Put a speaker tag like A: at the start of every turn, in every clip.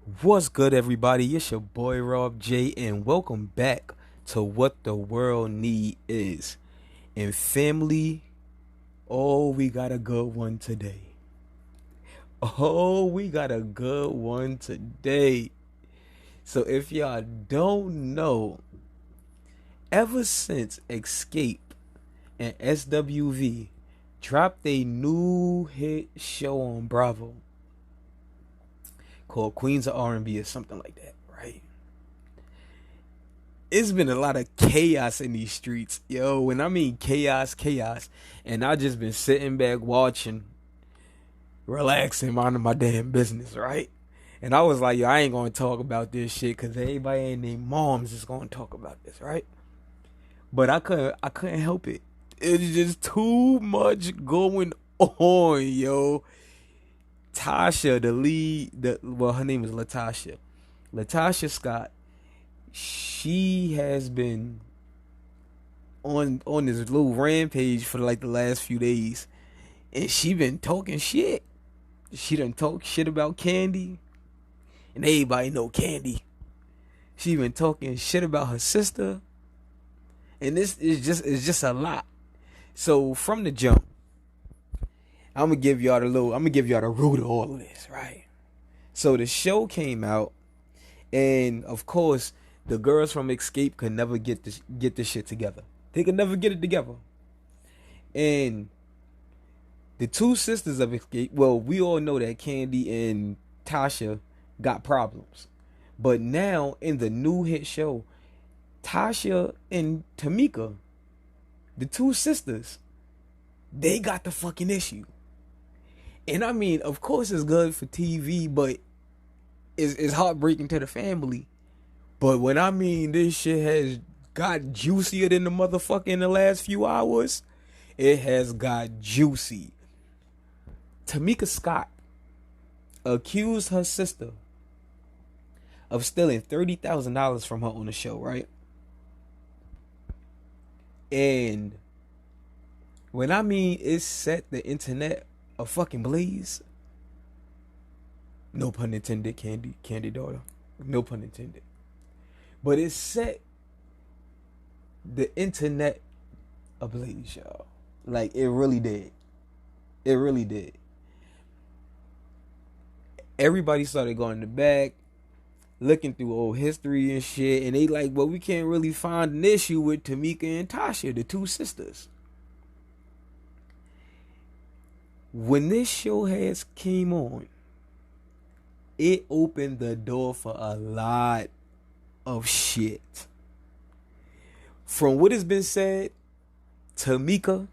A: What's good, everybody? It's your boy Rob.J, and welcome back to What the World Need Is. And family, oh, we got a good one today. Oh, we got a good one today. So if y'all don't know, ever since Xscape and SWV dropped a new hit show on Bravo called Queens of R&B or something like that, right? It's been a lot of chaos in these streets, yo. When I mean chaos, and I just been sitting back watching, relaxing, minding my damn business, right? And I was like, yo, I ain't gonna talk about this shit because everybody and their moms is gonna talk about this, right? But I couldn't help it. It's just too much going on, yo. Tasha, the lead, her name is Latasha. Latasha Scott. She has been on this little rampage for like the last few days, and she been talking shit. She done talk shit about Candy, and everybody know Candy. She been talking shit about her sister, and this is just a lot. So from the jump, I'm gonna give y'all the root of all of this, right? So the show came out, and of course, the girls from Xscape could never get this shit together. They could never get it together. And the two sisters of Xscape, well, we all know that Candy and Tasha got problems. But now in the new hit show, Tasha and Tameka, the two sisters, they got the fucking issue. And I mean, of course it's good for TV, but it's heartbreaking to the family. But when I mean this shit has got juicier than the motherfucker in the last few hours, it has got juicy. Tameka Scott accused her sister of stealing $30,000 from her on the show, right? And when I mean it set the internet a fucking blaze, no pun intended, Candy daughter, no pun intended. But it set the internet ablaze, y'all. Like, it really did. It really did. Everybody started going to back, looking through old history and shit, and they like, well, we can't really find an issue with Tameka and Tasha, the two sisters. When this show has came on, it opened the door for a lot of shit. From what has been said, Tameka,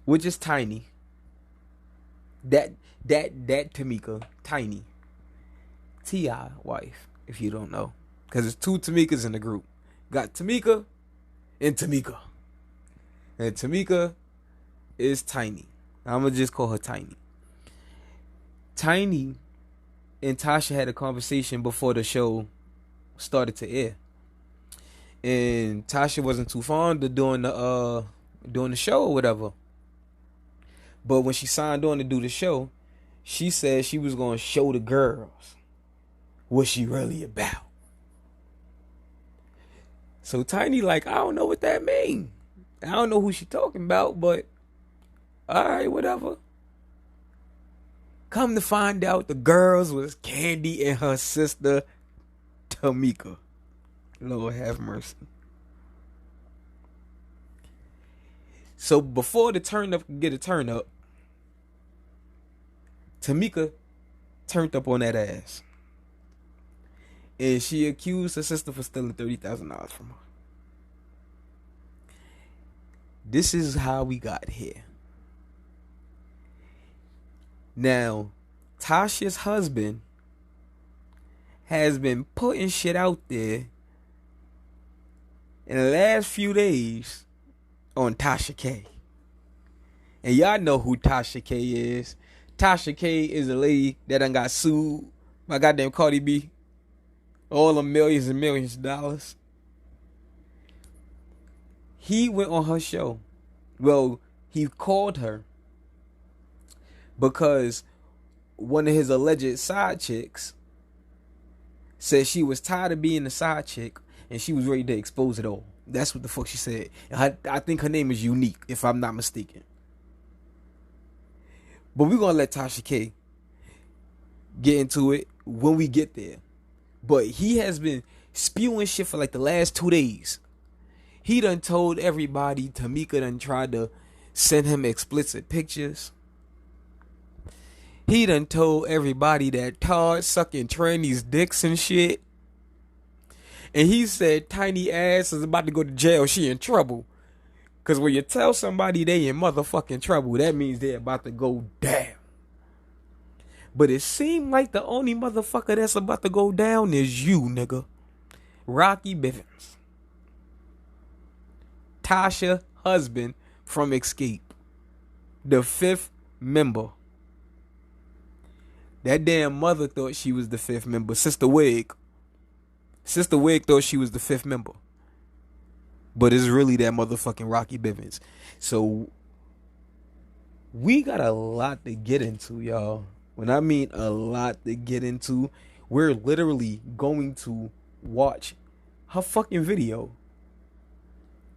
A: which is Tiny, that Tameka, Tiny, T.I. wife, if you don't know, because there's two Tamekas in the group. Got Tameka and Tameka, and Tameka is Tiny. I'm gonna just call her Tiny. Tiny and Tasha had a conversation before the show started to air, and Tasha wasn't too fond of doing the show or whatever. But when she signed on to do the show, she said she was gonna show the girls what she really about. So Tiny like, I don't know what that mean. I don't know who she talking about, but alright, whatever. Come to find out, the girls was Candy and her sister Tameka. Lord have mercy. So before the turn up could get a turn up, Tameka turned up on that ass. And she accused her sister for stealing $30,000 from her. This is how we got here. Now, Tasha's husband has been putting shit out there in the last few days on Tasha K. And y'all know who Tasha K is. Tasha K is a lady that done got sued by goddamn Cardi B. All the millions and millions of dollars. He went on her show. Well, he called her because one of his alleged side chicks said she was tired of being the side chick and she was ready to expose it all. That's what the fuck she said. I think her name is Unique, if I'm not mistaken. But we're gonna let Tasha K get into it when we get there. But he has been spewing shit for like the last 2 days. He done told everybody Tameka done tried to send him explicit pictures. He done told everybody that Todd sucking trannies dicks and shit. And he said tiny ass is about to go to jail. She in trouble. Cause when you tell somebody they in motherfucking trouble, that means they're about to go down. But it seemed like the only motherfucker that's about to go down is you, nigga. Rocky Bivens. Tasha husband from Xscape. The 5th member. That damn mother thought she was the 5th member. Sister Wig thought she was the 5th member. But it's really that motherfucking Rocky Bivens. So we got a lot to get into, y'all. When I mean a lot to get into, we're literally going to watch her fucking video.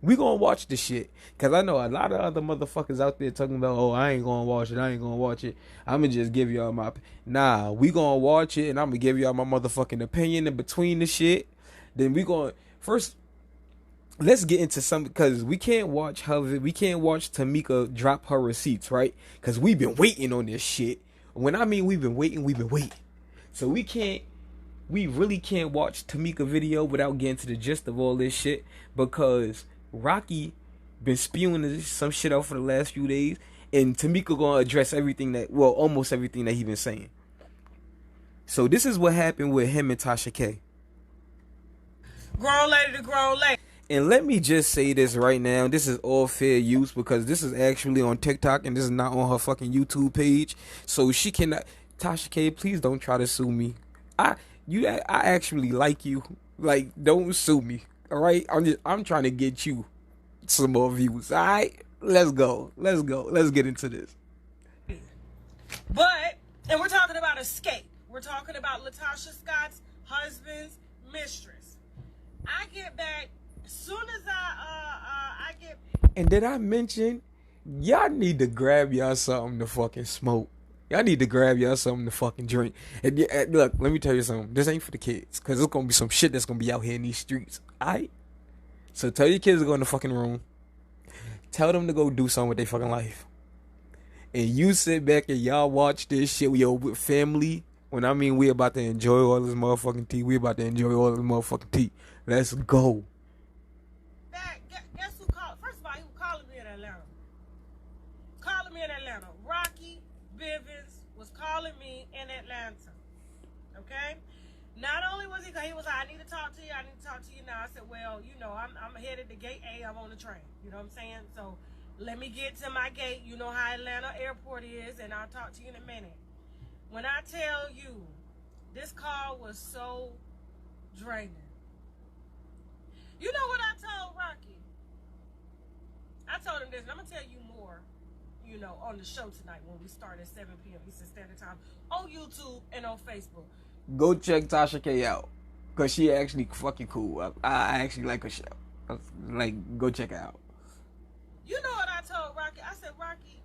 A: We gonna watch the shit. Cause I know a lot of other motherfuckers out there talking about, oh, I ain't gonna watch it. I'ma just give y'all my... Nah, we gonna watch it and I'ma give y'all my motherfucking opinion in between the shit. Then we gonna... First, let's get into some... Cause we can't watch Tameka drop her receipts, right? Cause we've been waiting on this shit. When I mean we've been waiting. So we really can't watch Tameka video without getting to the gist of all this shit. Because Rocky been spewing some shit out for the last few days, and Tameka gonna address everything almost everything that he been saying. So this is what happened with him and Tasha K.
B: Grown lady to grown lady.
A: And let me just say this right now. This is all fair use because this is actually on TikTok and this is not on her fucking YouTube page. So she cannot... Tasha K, please don't try to sue me. I actually like you. Like, don't sue me. Alright? I'm trying to get you some more views. Alright? Let's go. Let's get into this.
B: And we're talking about Xscape. We're talking about Latasha Scott's husband's mistress. I get back as soon as I get...
A: And did I mention, y'all need to grab y'all something to fucking smoke. Y'all need to grab y'all something to fucking drink. And look, let me tell you something. This ain't for the kids. Because there's going to be some shit that's going to be out here in these streets. Alright? So tell your kids to go in the fucking room. Tell them to go do something with their fucking life. And you sit back and y'all watch this shit with family. When I mean we about to enjoy all this motherfucking tea. We about to enjoy all this motherfucking tea. Let's go.
B: Guess who called? First of all, he was calling me in Atlanta. Rocky Bivens was calling me in Atlanta. Okay? Not only was he like, I need to talk to you now. I said, well, I'm headed to gate A. I'm on the train. You know what I'm saying? So let me get to my gate. You know how Atlanta airport is, and I'll talk to you in a minute. When I tell you, this call was so draining. You know what I told Rocky? I told him this, and I'm going to tell you more, on the show tonight when we start at 7 p.m. Eastern Standard Time on YouTube and on Facebook.
A: Go check Tasha K out. Because she actually fucking cool. I actually like her show. Like, go check her out.
B: You know what I told Rocky? I said, Rocky,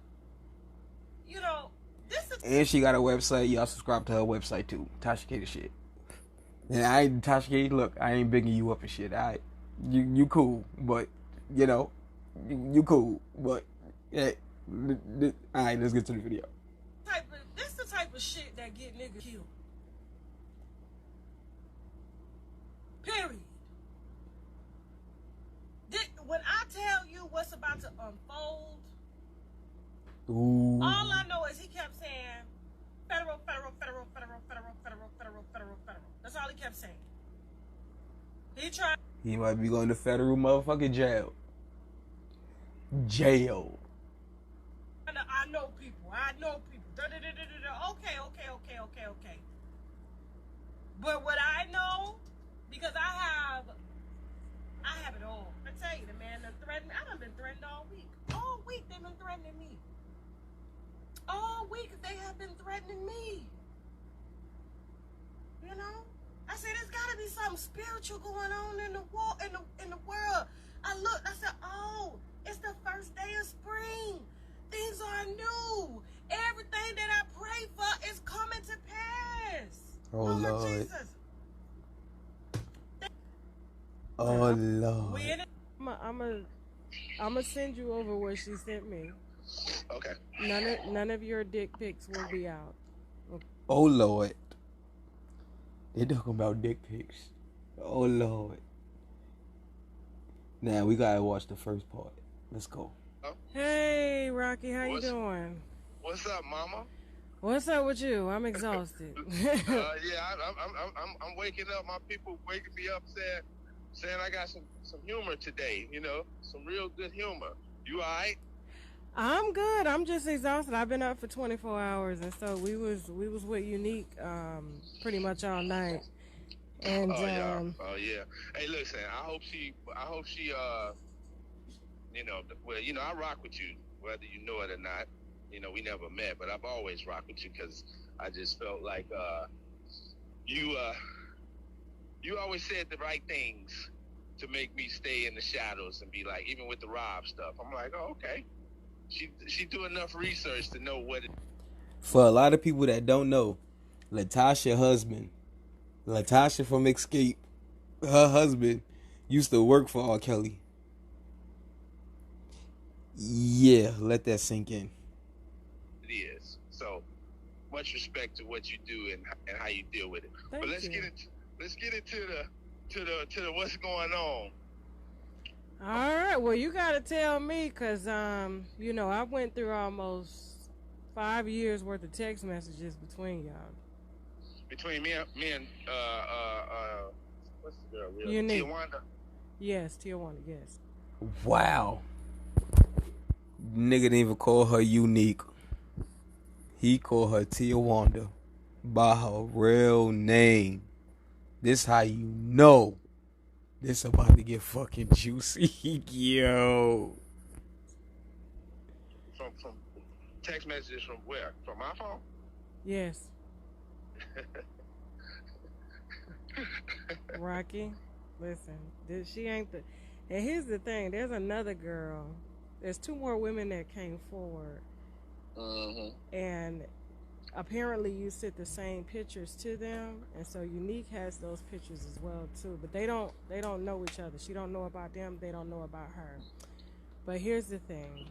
B: this is...
A: And she got a website. Y'all subscribe to her website too. Tasha K the shit. And Tasha K, look, I ain't bigging you up and shit. You cool, but, you cool, but, yeah. Alright, let's get to the video.
B: This the type of shit that get niggas killed. Period. When I tell you what's about to unfold,
A: ooh.
B: All I know is he kept saying federal. That's all he kept saying.
A: He might be going to federal motherfucking jail. Jail.
B: I know people. Okay. But what I know, because I have it all. I tell you, the man that threatened me. I done been threatened all week. All week they've been threatening me. All week they have been threatening me. I said, this gotta be something spiritual going on in the world. I looked, I said, oh, it's the first day of spring. Things are new. Everything that I prayed for is coming to pass.
A: Oh, Lord.
B: Jesus.
A: Oh, Lord.
B: I'm gonna send you over what she sent me.
C: Okay.
B: None of your dick pics will be out.
A: Oh, Lord. They talking about dick pics. Oh, Lord. Now, we gotta watch the first part. Let's go.
B: Hey, Rocky, how you doing?
C: What's up, Mama?
B: What's up with you? I'm exhausted.
C: I'm waking up. My people waking me up saying I got some humor today. You know, some real good humor. You all right?
B: I'm good. I'm just exhausted. I've been up for 24 hours, and so we was with Unique pretty much all night. And
C: oh yeah. Hey, listen. I hope she you know, well, you know, I rock with you whether you know it or not. You know, we never met, but I've always rocked with you because I just felt like you always said the right things to make me stay in the shadows and be like, even with the Rob stuff, I'm like, oh, okay. She do enough research to know what it.
A: For a lot of people that don't know, Latasha from Xscape, her husband used to work for R. Kelly. Yeah, let that sink in.
C: It is. So much respect to what you do and how you deal with it.
B: Thank
C: but let's
B: you.
C: get into the what's going on.
B: All right. Well, you gotta tell me, cause you know, I went through almost 5 years worth of text messages between y'all.
C: Between me and what's the girl? Real?
B: Unique.
C: Tijuana.
B: Yes, Tijuana. Yes.
A: Wow. Nigga didn't even call her Unique. He called her Tijuana by her real name. This how you know this about to get fucking juicy. Yo.
C: From text messages from where? From my phone?
B: Yes. Rocky, listen, she ain't the. And here's the thing: there's another girl. There's 2 more women that came forward, and apparently you sent the same pictures to them, and so Unique has those pictures as well too. But they don't know each other. She don't know about them. They don't know about her. But here's the thing: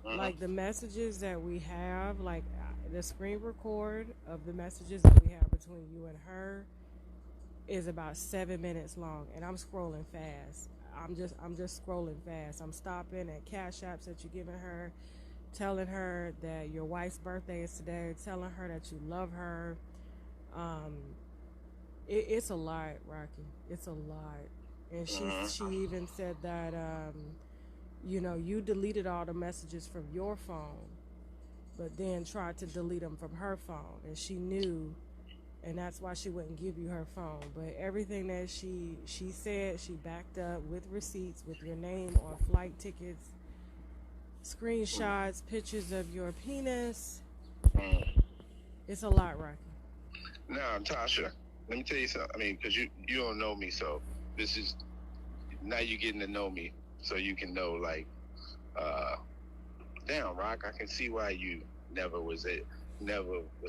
B: like the messages that we have, like the screen record of the messages that we have between you and her is about 7 minutes long, and I'm scrolling fast. I'm just scrolling fast. I'm stopping at cash apps that you're giving her, telling her that your wife's birthday is today, telling her that you love her. It's a lot, Rocky. It's a lot. And she even said that you know, you deleted all the messages from your phone, but then tried to delete them from her phone, and she knew. And that's why she wouldn't give you her phone. But everything that she said, she backed up with receipts, with your name on flight tickets, screenshots, pictures of your penis. It's a lot, Rocky.
C: Now, Tasha, let me tell you something. I mean, because you don't know me, so this is now you're getting to know me, so you can know, like, damn, Rock, I can see why you never was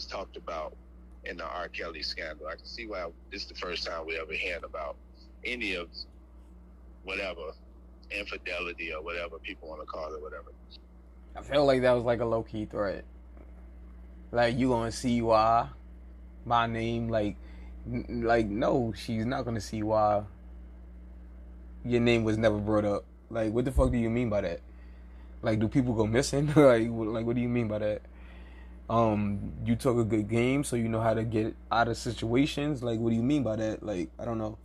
C: talked about in the R. Kelly scandal. I can see why this is the first time we ever heard about any of whatever infidelity or whatever people want to call it, whatever.
A: I felt like that was like a low-key threat. Like, you gonna see why my name, like no, she's not gonna see why your name was never brought up. Like, what the fuck do you mean by that? Like, do people go missing? like what do you mean by that? You took a good game, so you know how to get out of situations. Like, what do you mean by that? Like, I don't know,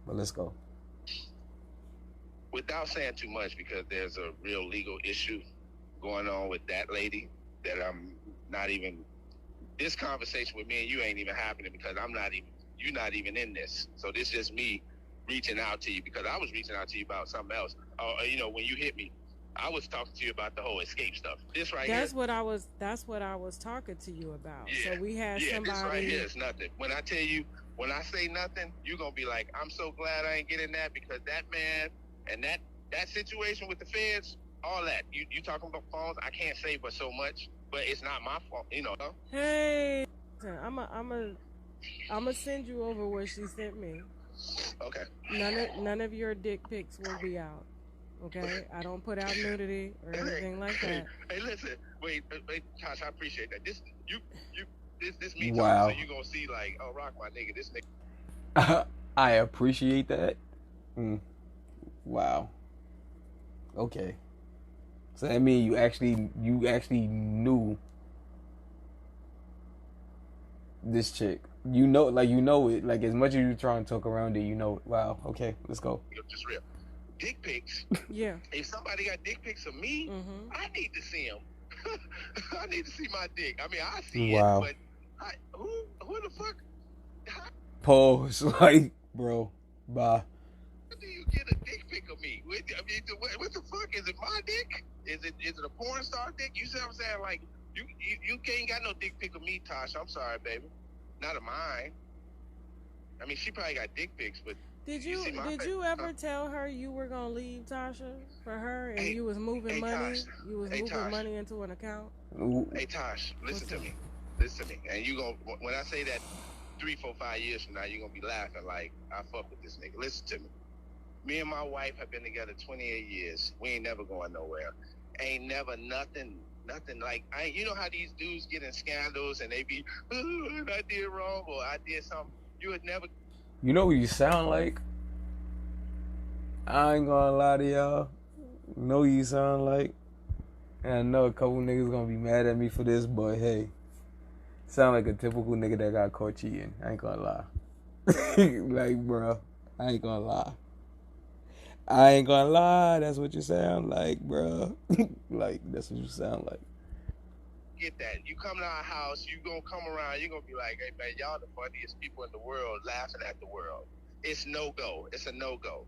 A: but let's go.
C: Without saying too much, because there's a real legal issue going on with that lady that I'm not even. This conversation with me and you ain't even happening because you're not even in this. So this is just me reaching out to you because I was reaching out to you about something else. You know, when you hit me, I was talking to you about the whole Xscape stuff. This right
B: that's
C: here.
B: That's what I was talking to you about.
C: Yeah,
B: So we had somebody.
C: This right here is nothing. When I tell you, When I say nothing, you're gonna be like, I'm so glad I ain't getting that, because that man and that situation with the feds, all that. You talking about phones, I can't say but so much, but it's not my fault, you know.
B: Hey, I'm send you over what she sent me.
C: Okay.
B: None of your dick pics will be out. Okay, I don't put out nudity or anything like that.
C: Hey, listen, wait, Tosh, I appreciate that. This me talking,
A: Wow.
C: so you gonna see like, oh, Rock, my nigga, this nigga.
A: I appreciate that. Wow. Okay. So that means you actually knew this chick. You know it. Like, as much as you try and talk around it, you know it. Wow. Okay, let's go.
C: Just real. Dick pics.
B: Yeah.
C: If somebody got dick pics of me, I need to see them. I need to see my dick. I mean, I see it, but who the fuck?
A: Pause. Like, bro, bye.
C: How do you get a dick pic of me? I mean, what the fuck? Is it my dick? Is it a porn star dick? You see what I'm saying? Like, you ain't got no dick pic of me, Tosh. I'm sorry, baby. Not of mine. I mean, she probably got dick pics, but
B: did you ever tell her you were gonna leave Tasha for her and you was moving money?
C: Tosh.
B: You was moving money into an account.
C: Hey, Tosh, listen to me. Listen to me. And you gonna, when I say that 3, 4, 5 years from now, you're gonna be laughing like, I fuck with this nigga. Listen to me. Me and my wife have been together 28 years. We ain't never going nowhere. Ain't never nothing like, you know how these dudes get in scandals and they be, oh, I did wrong or I did something. You would never.
A: You know what you sound like? I ain't gonna lie to y'all. Know you sound like. And I know a couple niggas gonna be mad at me for this, but hey. Sound like a typical nigga that got caught cheating. I ain't gonna lie. Like, bro. I ain't gonna lie. That's what you sound like, bro. Like, that's what you sound like.
C: Get that. You come to our house, you gonna come around, you're gonna be like, hey man, y'all the funniest people in the world, laughing at the world. It's no-go. It's a no-go.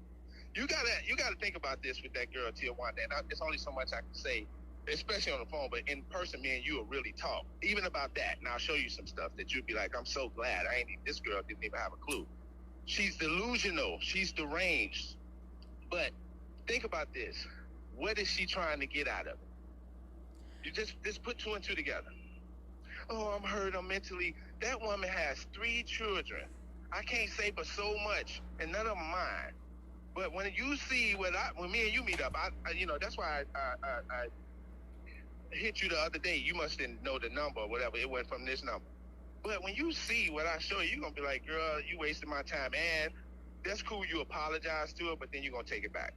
C: You gotta think about this with that girl Tijuana. And there's only so much I can say, especially on the phone, but in person, me and you will really talk. Even about that. And I'll show you some stuff that you'll be like, I'm so glad. This girl didn't even have a clue. She's delusional. She's deranged. But think about this. What is she trying to get out of it? You just put 2 and 2 together. Oh, I'm hurt. I'm mentally. That woman has 3 children. I can't say but so much, and none of them mine. But when you see when me and you meet up, I that's why I hit you the other day. You must didn't know the number or whatever. It went from this number. But when you see what I show you, you're going to be like, girl, you wasted my time. And that's cool. You apologize to her, but then you're going to take it back.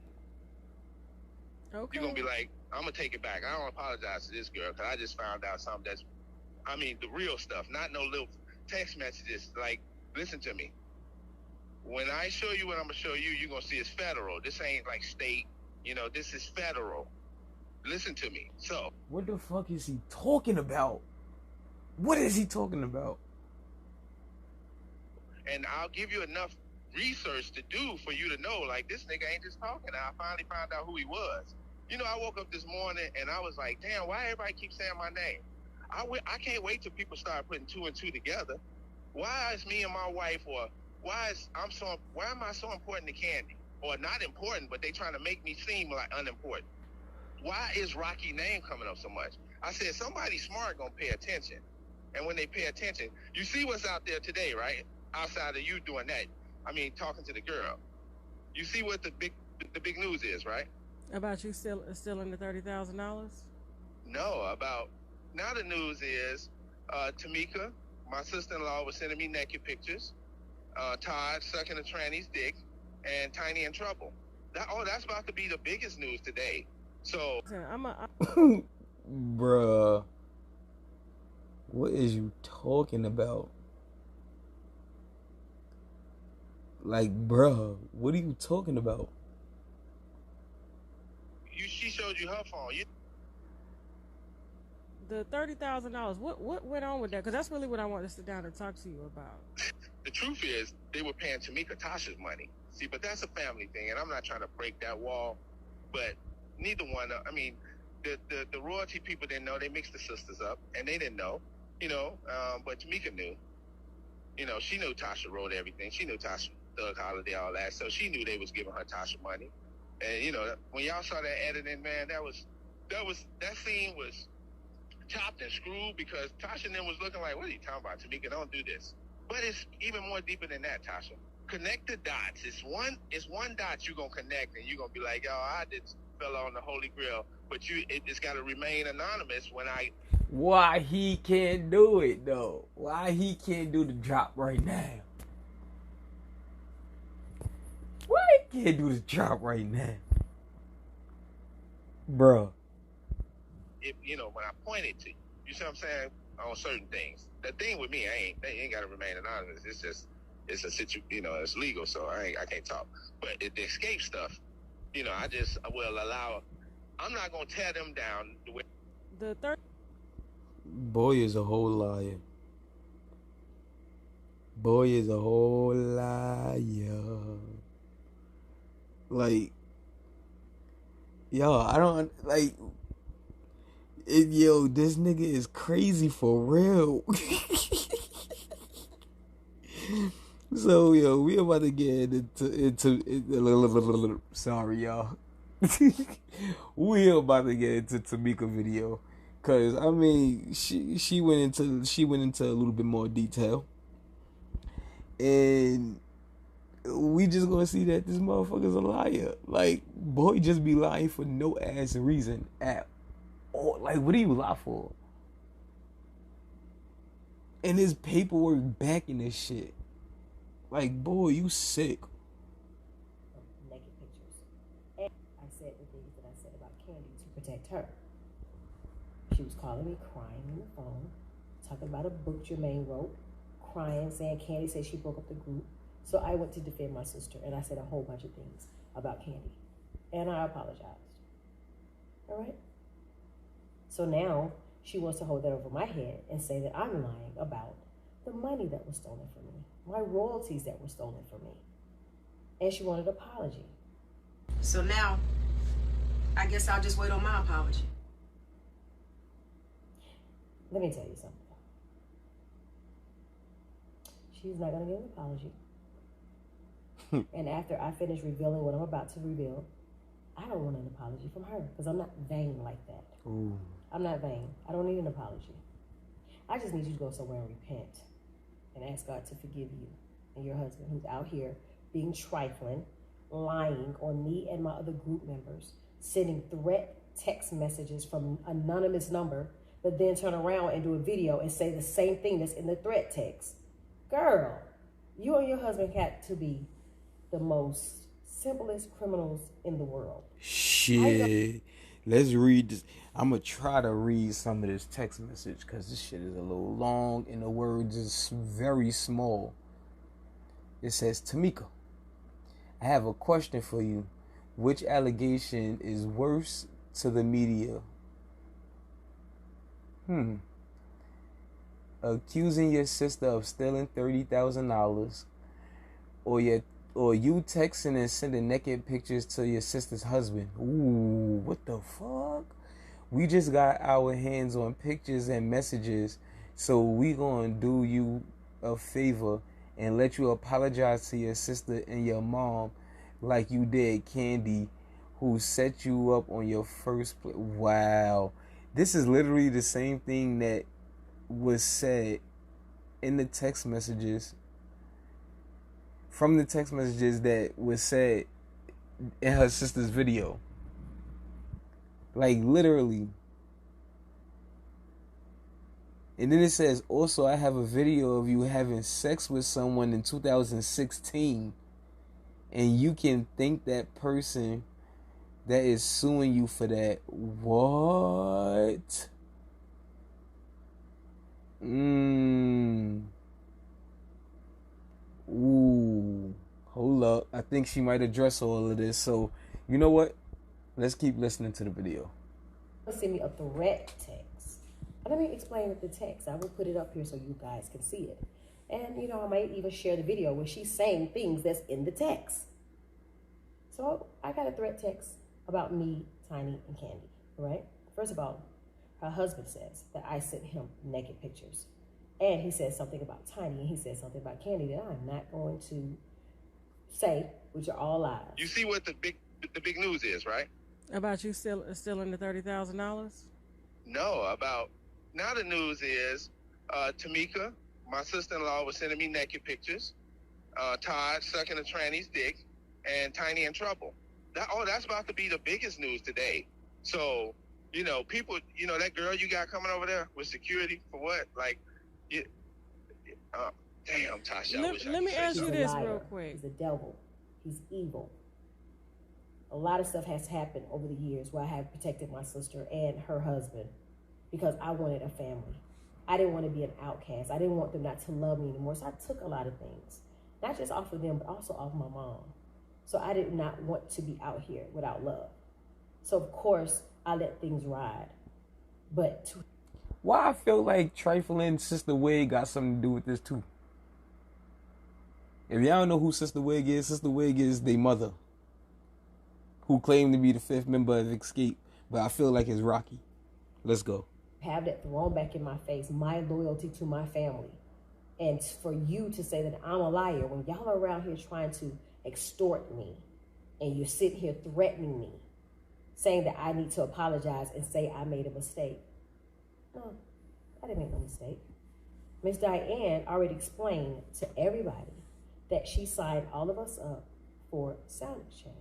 C: Okay. You're going to be like, I'm going to take it back. I don't apologize to this girl because I just found out something the real stuff, not no little text messages. Like, listen to me. When I show you what I'm going to show you, you're going to see it's federal. This ain't like state. This is federal. Listen to me. So,
A: what the fuck is he talking about? What is he talking about?
C: And I'll give you enough research to do for you to know, like, this nigga ain't just talking. I finally found out who he was. I woke up this morning and I was like, damn, why everybody keeps saying my name? I can't wait till people start putting 2 and 2 together. Why is me and my wife, or why am I so important to Candy? Or not important, but they trying to make me seem like unimportant. Why is Rocky name coming up so much? I said, somebody smart gonna pay attention. And when they pay attention, you see what's out there today, right? Outside of you doing that, talking to the girl. You see what the big news is, right?
B: About you still in the $30,000?
C: No, now the news is Tameka, my sister-in-law, was sending me naked pictures. Todd sucking a tranny's dick, and Tiny in trouble. That's about to be the biggest news today. So,
A: bruh, what is you talking about? Like, bruh, what are you talking about?
C: She showed you her phone.
B: The $30,000. What went on with that? Because that's really what I want to sit down and talk to you about.
C: The truth is, they were paying Tameka Tasha's money. See, but that's a family thing, and I'm not trying to break that wall. But neither one. The royalty people didn't know. They mixed the sisters up, and they didn't know. But Tameka knew. You know, she knew Tasha wrote everything. She knew Tasha, Thug Holiday, all that. So she knew they was giving her Tasha money. And you know, when y'all saw that editing, man, that scene was chopped and screwed because Tasha and them was looking like, what are you talking about, Tameka? Don't do this. But it's even more deeper than that, Tasha. Connect the dots. It's one dot you're gonna connect, and you're gonna be like, yo, I just fell on the Holy Grail. But it's got to remain anonymous when I.
A: Why he can't do it though? Why he can't do the drop right now? Why he can't do the drop right now, bruh?
C: You know, when I pointed to you see what I'm saying, on certain things. The thing with me, they ain't got to remain anonymous. It's just, it's a you know, it's legal, so I can't talk. But the Xscape stuff, you know, I will allow. I'm not gonna tear them down the way.
B: The third.
A: Boy is a whole liar. Boy is a whole liar. Like, yo, I don't like. Yo, this nigga is crazy for real. So, yo, we about to get into sorry, y'all. We about to get into Tameka video, cause I mean, she went into a little bit more detail, and we just gonna see that this motherfucker's a liar. Like, boy, just be lying for no ass reason at all. Like, what do you lie for? And his paperwork backing this shit. Like, boy, you sick.
D: Naked pictures. And I said the things that I said about Candy to protect her. She was calling me crying on the phone, talking about a book Jermaine wrote, crying, saying Candy said she broke up the group. So I went to defend my sister, and I said a whole bunch of things about Candy. And I apologized. All right? So now she wants to hold that over my head and say that I'm lying about the money that was stolen from me, my royalties that were stolen from me. And she wanted an apology.
E: So now, I guess I'll just wait on my apology.
D: Let me tell you something. She's not going to give an apology. And after I finish revealing what I'm about to reveal, I don't want an apology from her because I'm not vain like that.
A: Ooh.
D: I'm not vain. I don't need an apology. I just need you to go somewhere and repent and ask God to forgive you and your husband who's out here being trifling, lying on me and my other group members, sending threat text messages from an anonymous number, but then turn around and do a video and say the same thing that's in the threat text. Girl, you and your husband got to be the most simplest criminals in the world.
A: Shit. Let's read this. I'm going to try to read some of this text message because this shit is a little long and the words is very small. It says, Tameka, I have a question for you. Which allegation is worse to the media? Accusing your sister of stealing $30,000 or you texting and sending naked pictures to your sister's husband. Ooh, what the fuck? We just got our hands on pictures and messages, so we gonna do you a favor and let you apologize to your sister and your mom like you did Candy, who set you up on your first play. Wow. This is literally the same thing that was said in the text messages, from the text messages that was said in her sister's video. Like, literally. And then it says, also, I have a video of you having sex with someone in 2016. And you can thank that person that is suing you for that. What? Ooh. Hold up. I think she might address all of this. So, you know what? Let's keep listening to the video.
D: Send me a threat text. Let me explain the text. I will put it up here so you guys can see it. And, you know, I might even share the video where she's saying things that's in the text. So I got a threat text about me, Tiny, and Candy, right? First of all, her husband says that I sent him naked pictures. And he said something about Tiny, and he said something about Candy that I'm not going to say, which are all lies.
C: You see what the big news is, right?
B: About you still in the $30,000?
C: No, about now the news is Tameka, my sister-in-law, was sending me naked pictures. Todd sucking a tranny's dick, and Tiny in trouble. That's about to be the biggest news today. So, people, that girl you got coming over there with security for what? Like, damn, Tasha.
B: Let me ask you this
D: liar.
B: real quick.
D: He's a devil. He's evil. A lot of stuff has happened over the years where I have protected my sister and her husband because I wanted a family. I didn't want to be an outcast. I didn't want them not to love me anymore. So I took a lot of things, not just off of them, but also off my mom. So I did not want to be out here without love. So of course I let things ride. But
A: why I feel like trifling Sister Wig got something to do with this too. If y'all don't know who Sister Wig is their mother, who claimed to be the 5th member of Xscape, but I feel like it's Rocky. Let's go.
D: Have that thrown back in my face, my loyalty to my family. And for you to say that I'm a liar when y'all are around here trying to extort me and you're sitting here threatening me, saying that I need to apologize and say I made a mistake. No, I didn't make no mistake. Miss Diane already explained to everybody that she signed all of us up for sound exchange.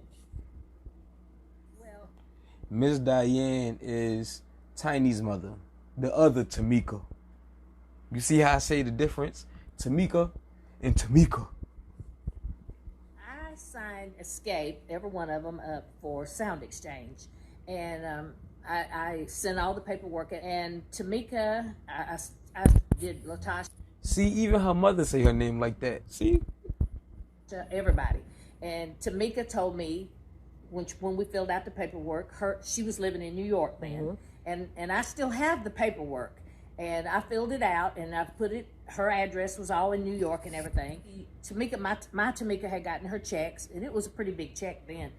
E: Well,
A: Miss Diane is Tiny's mother, the other Tameka. You see how I say the difference? Tameka and Tameka.
F: I signed Xscape, every one of them, up for sound exchange. And I sent all the paperwork. And Tameka, I did Latasha.
A: See, even her mother say her name like that. See?
F: To everybody. And Tameka told me when we filled out the paperwork, she was living in New York then. Mm-hmm. And I still have the paperwork. And I filled it out and I put it, her address was all in New York and everything. Tameka, my Tameka had gotten her checks, and it was a pretty big check then.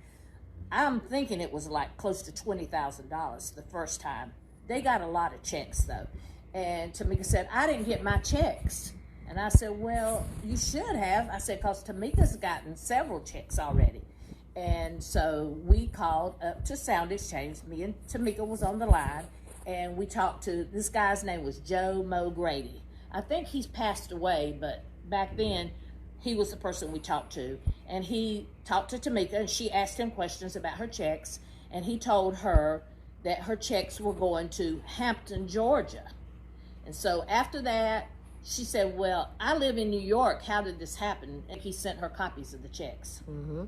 F: I'm thinking it was like close to $20,000 the first time. They got a lot of checks though. And Tameka said, I didn't get my checks. And I said, well, you should have. I said, because Tameka's gotten several checks already. And so we called up to Sound Exchange. Me and Tameka was on the line, and we talked to, this guy's name was Joe Mo Grady. I think he's passed away, but back then he was the person we talked to. And he talked to Tameka, and she asked him questions about her checks, and he told her that her checks were going to Hampton, Georgia. And so after that, she said, well, I live in New York. How did this happen? And he sent her copies of the checks.
D: Mm-hmm.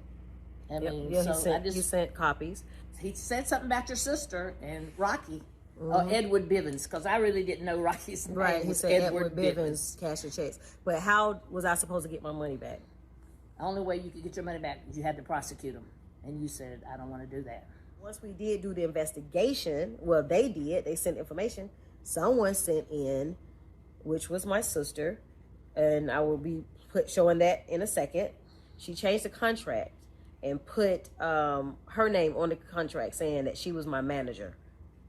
F: I mean,
D: yeah,
F: so
D: he sent copies.
F: He said something about your sister and Rocky. Mm-hmm. Edward Bivens, because I really didn't know Rocky's name.
D: Right, he said Edward Bivens cash your checks. But how was I supposed to get my money back?
F: The only way you could get your money back is you had to prosecute them. And you said, I don't want to do that.
D: Once we did do the investigation, well, they sent information. Someone sent in, which was my sister, and I will be showing that in a second. She changed the contract and put her name on the contract saying that she was my manager.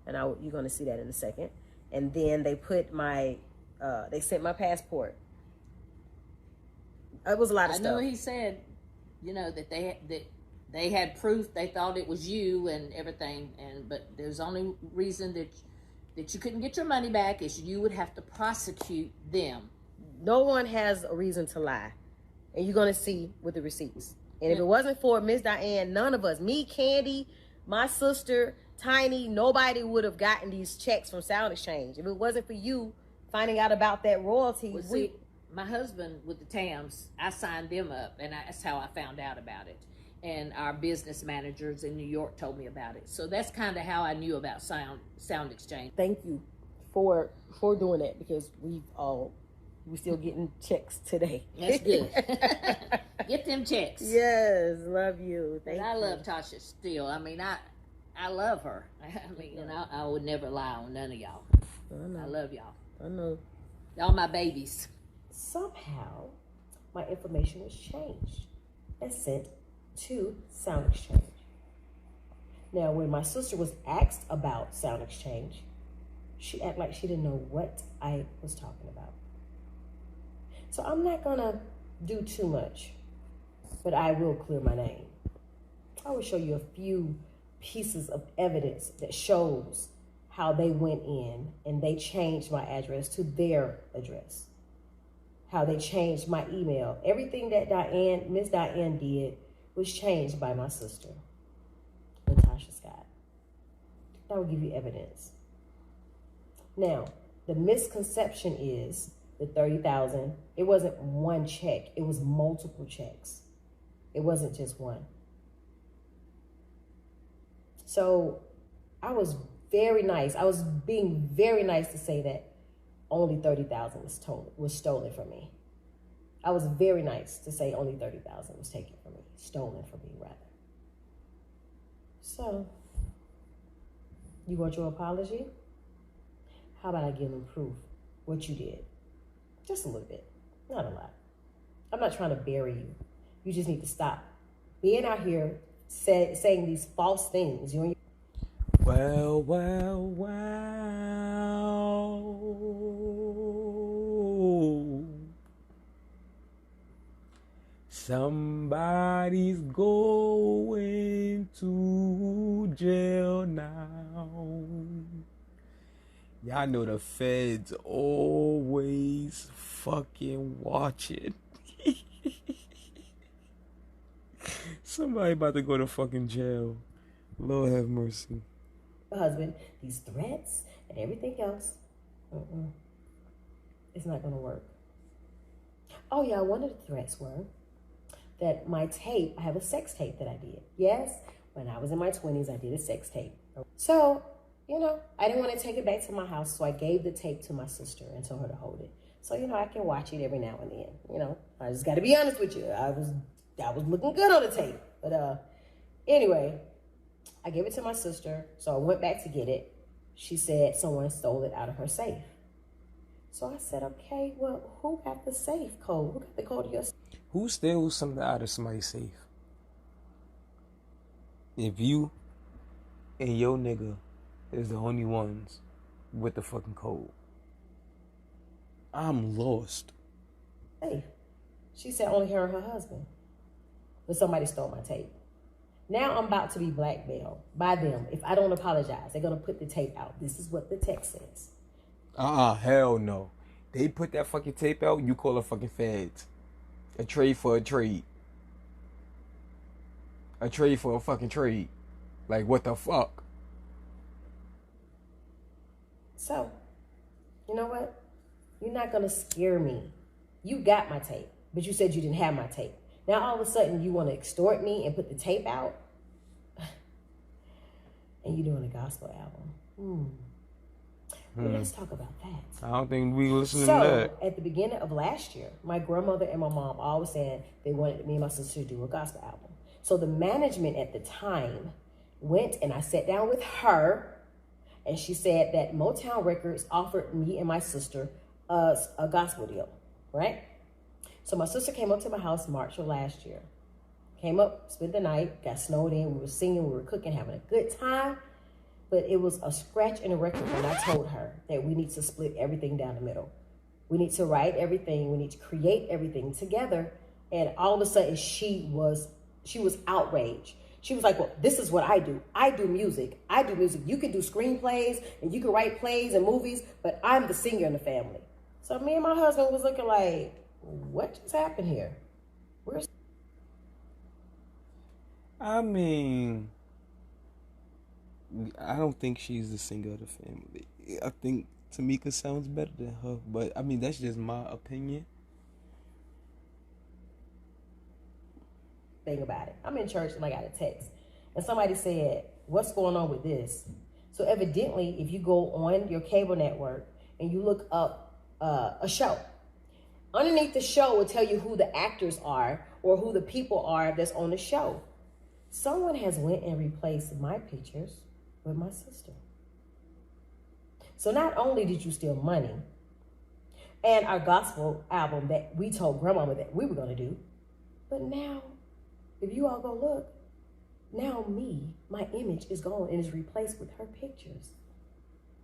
D: And you're going to see that in a second. And then they put they sent my passport. It was a lot of stuff.
F: I know he said, that they had proof. They thought it was you and everything. But there's only reason that you couldn't get your money back is you would have to prosecute them.
D: No one has a reason to lie. And you're going to see with the receipts. And if it wasn't for Miss Diane, none of us, me, Candy, my sister, Tiny, nobody would have gotten these checks from Sound Exchange. If it wasn't for you finding out about that royalty.
F: Well, see, my husband with the TAMs, I signed them up, and that's how I found out about it. And our business managers in New York told me about it. So that's kind of how I knew about Sound Exchange.
D: Thank you for doing that, because we're still getting checks today.
F: That's good. Get them checks.
D: Yes, love you. Thank you.
F: I love Tasha still. I mean, I love her. I mean, and I would never lie on none of y'all. I love y'all.
D: I know.
F: Y'all my babies.
D: Somehow, my information was changed and sent to Sound Exchange. Now, when my sister was asked about Sound Exchange, she acted like she didn't know what I was talking about. So I'm not gonna do too much, but I will clear my name. I will show you a few pieces of evidence that shows how they went in and they changed my address to their address. How they changed my email. Everything that Miss Diane did was changed by my sister, Tameka Scott. I will give you evidence. Now, the misconception is the $30,000. It wasn't one check. It was multiple checks. It wasn't just one. So I was very nice. I was being very nice to say that only $30,000 was stolen from me. I was very nice to say only $30,000 was taken from me, stolen from me rather. So, you want your apology? How about I give them proof what you did? Just a little bit, not a lot. I'm not trying to bury you. You just need to stop being out here saying these false things.
A: Well. Somebody's going to jail now. Y'all know the feds always fucking watching. Somebody about to go to fucking jail. Lord have mercy.
D: Husband, these threats and everything else, it's not going to work. Oh yeah, one of the threats were that my tape, I have a sex tape that I did. Yes, when I was in my 20s, I did a sex tape. So, I didn't want to take it back to my house, so I gave the tape to my sister and told her to hold it. So, I can watch it every now and then, I just got to be honest with you. I was looking good on the tape. But anyway, I gave it to my sister, so I went back to get it. She said someone stole it out of her safe. So I said, okay, well, who got the safe code? Who got the code of your safe?
A: Who steals something out of somebody's safe? If you and your nigga is the only ones with the fucking code, I'm lost.
D: Safe. She said only her and her husband. But somebody stole my tape. Now I'm about to be blackmailed by them. If I don't apologize, they're going to put the tape out. This is what the text says.
A: Hell no. They put that fucking tape out, you call the fucking feds. A trade for a trade. A trade for a fucking trade. Like, what the fuck?
D: So, you know what? You're not going to scare me. You got my tape, but you said you didn't have my tape. Now, all of a sudden, you want to extort me and put the tape out? And you're doing a gospel album. Well, let's talk about that.
A: I don't think we listening to that.
D: So, at the beginning of last year, my grandmother and my mom all was saying they wanted me and my sister to do a gospel album. So the management at the time went and I sat down with her, and she said that Motown Records offered me and my sister a gospel deal, right? So my sister came up to my house March of last year. Came up, spent the night, got snowed in, we were singing, we were cooking, having a good time. But it was a scratch in the record when I told her that we need to split everything down the middle. We need to write everything, we need to create everything together. And all of a sudden she was outraged. She was like, well, this is what I do. I do music. You can do screenplays and you can write plays and movies, but I'm the singer in the family. So me and my husband was looking like, what just happened here?
A: I mean, I don't think she's the singer of the family. I think Tameka sounds better than her, but I mean, that's just my opinion.
D: Thing about it. I'm in church and I got a text. And somebody said, what's going on with this? So evidently, if you go on your cable network and you look up a show, underneath the show will tell you who the actors are or who the people are that's on the show. Someone has went and replaced my pictures with my sister. So not only did you steal money and our gospel album that we told grandmama that we were going to do, but now, if you all go look, now my image is gone and is replaced with her pictures.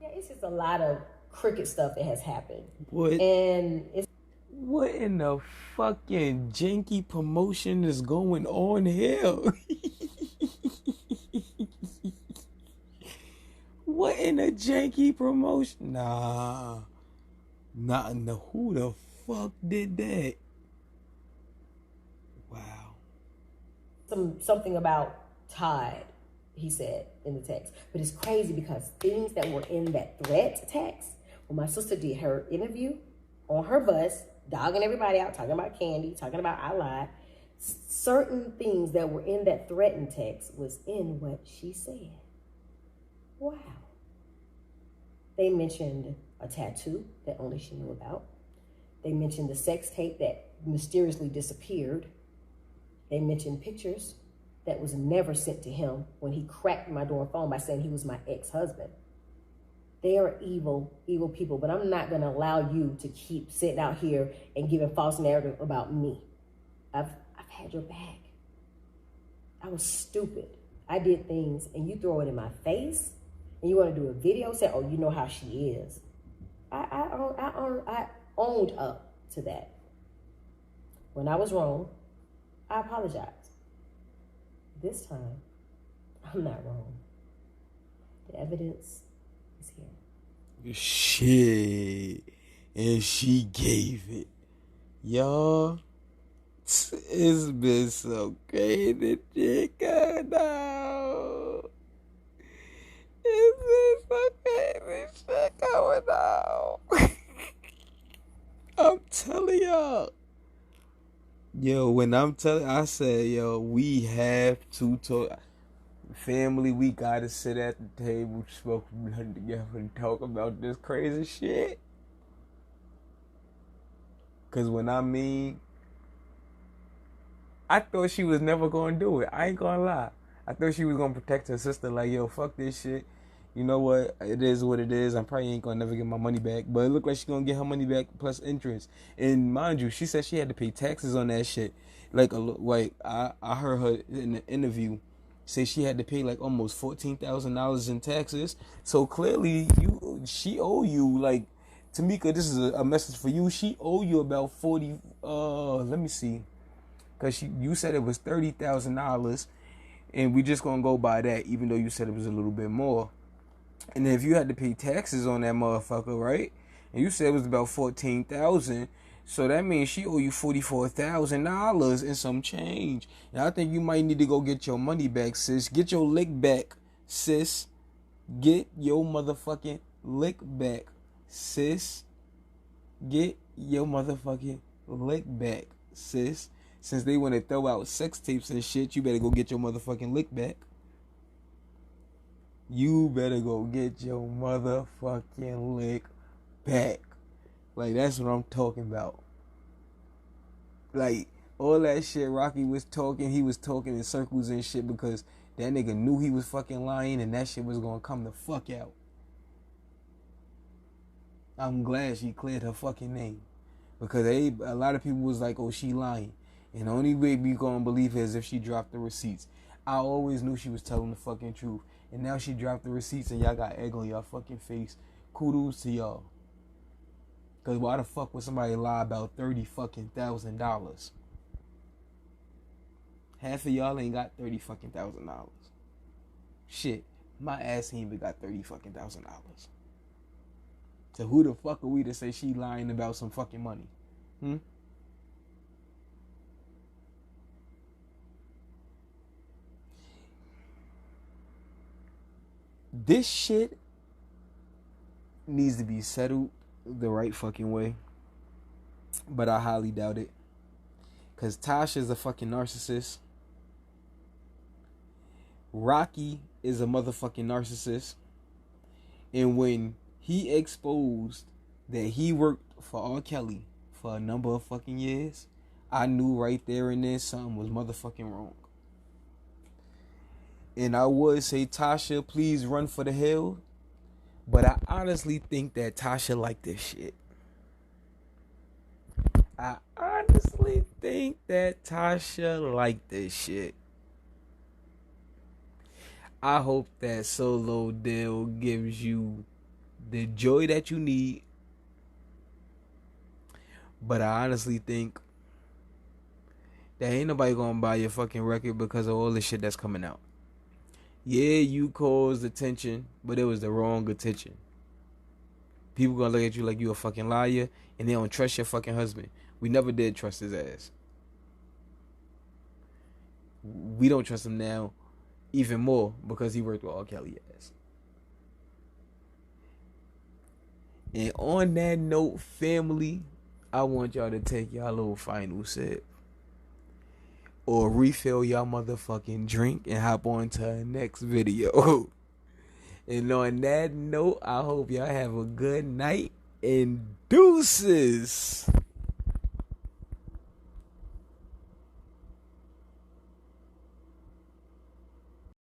D: Yeah, it's just a lot of crooked stuff that has happened.
A: What?
D: And it's
A: What in the fucking janky promotion is going on here? What in a janky promotion? Nah. Not in the who the fuck did that? Wow.
D: Something about Tide, he said in the text. But it's crazy because things that were in that threat text, when my sister did her interview on her bus, dogging everybody out, talking about Candy, talking about I lied, certain things that were in that threatened text was in what she said. Wow. They mentioned a tattoo that only she knew about. They mentioned the sex tape that mysteriously disappeared. They mentioned pictures that was never sent to him when he cracked my door phone by saying he was my ex-husband. They are evil, evil people, but I'm not gonna allow you to keep sitting out here and giving false narrative about me. I've had your back. I was stupid. I did things and you throw it in my face and you wanna do a video, say, oh, you know how she is. I owned up to that. When I was wrong, I apologize. This time, I'm not wrong. The evidence is here.
A: Shit. And she gave it. Y'all, it's been so crazy shit going on. It's been so crazy shit going on. I'm telling y'all. Yo, when I said, yo, we have to talk. Family, we gotta sit at the table, smoke blunt together, and talk about this crazy shit. Cause I thought she was never gonna do it. I ain't gonna lie. I thought she was gonna protect her sister. Like, yo, fuck this shit. You know what? It is what it is. I probably ain't gonna never get my money back. But it looked like she's gonna get her money back plus interest. And mind you, she said she had to pay taxes on that shit. Like I heard her in the interview say she had to pay like almost $14,000 in taxes. So clearly she owe you, like, Tameka, this is a message for you. She owe you about 40 let me see. Cause you said it was $30,000 and we just gonna go by that, even though you said it was a little bit more. And if you had to pay taxes on that motherfucker, right? And you said it was about $14,000, so that means she owe you $44,000 and some change. And I think you might need to go get your money back, sis. Get your lick back, sis. Get your motherfucking lick back, sis. Get your motherfucking lick back, sis. Since they want to throw out sex tapes and shit, you better go get your motherfucking lick back. You better go get your motherfucking lick back. Like, that's what I'm talking about. Like, all that shit Rocky was talking, he was talking in circles and shit because that nigga knew he was fucking lying and that shit was gonna come the fuck out. I'm glad she cleared her fucking name. Because a lot of people was like, oh, she lying. And the only way we gonna believe her is if she dropped the receipts. I always knew she was telling the fucking truth. And now she dropped the receipts and y'all got egg on y'all fucking face. Kudos to y'all. Cause why the fuck would somebody lie about $30,000? Half of y'all ain't got $30,000. Shit, my ass ain't even got $30,000. So who the fuck are we to say she lying about some fucking money? This shit needs to be settled the right fucking way. But I highly doubt it. Because Tasha's a fucking narcissist. Rocky is a motherfucking narcissist. And when he exposed that he worked for R. Kelly for a number of fucking years, I knew right there and then something was motherfucking wrong. And I would say, Tasha, please run for the hill. But I honestly think that Tasha liked this shit. I honestly think that Tasha liked this shit. I hope that solo deal gives you the joy that you need. But I honestly think that ain't nobody gonna buy your fucking record because of all the shit that's coming out. Yeah, you caused attention, but it was the wrong attention. People gonna look at you like you a fucking liar, and they don't trust your fucking husband. We never did trust his ass. We don't trust him now even more because he worked with R. Kelly ass. And on that note, family, I want y'all to take y'all little final sip. Or refill y'all motherfucking drink and hop on to the next video. And on that note, I hope y'all have a good night and deuces.